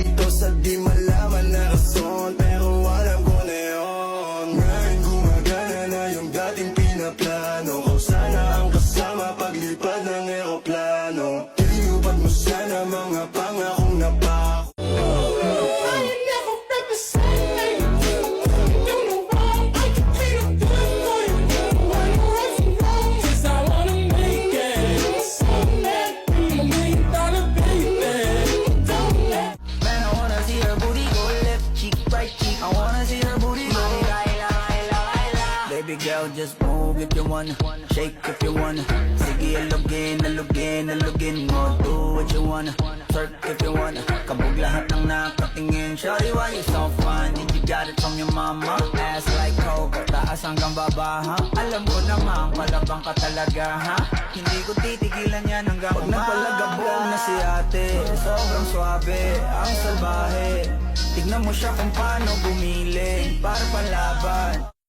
Ito sa di malaman na rason, pero alam ko na yun. Ngayon gumagana na yung dating pinaplano ko. Sana ang kasama paglipad ng eroplano. Tinubad mo sana mga pangakong napako. Baby girl, just move if you wanna, shake if you wanna. Sige, alugin mo, do what you wanna, twerk if you wanna. Kabog lahat ng nakatingin. Shawty, why you so fine? Did you got it from your mama? Ass like coke, taas hanggang baba, ha? Alam ko naman, palabang ka talaga, ha? Hindi ko titigilan yan hanggang pag nagpalagabong na si ate. Sobrang swabe, ang salbahe. Tignan mo siya kung paano bumili para palaban.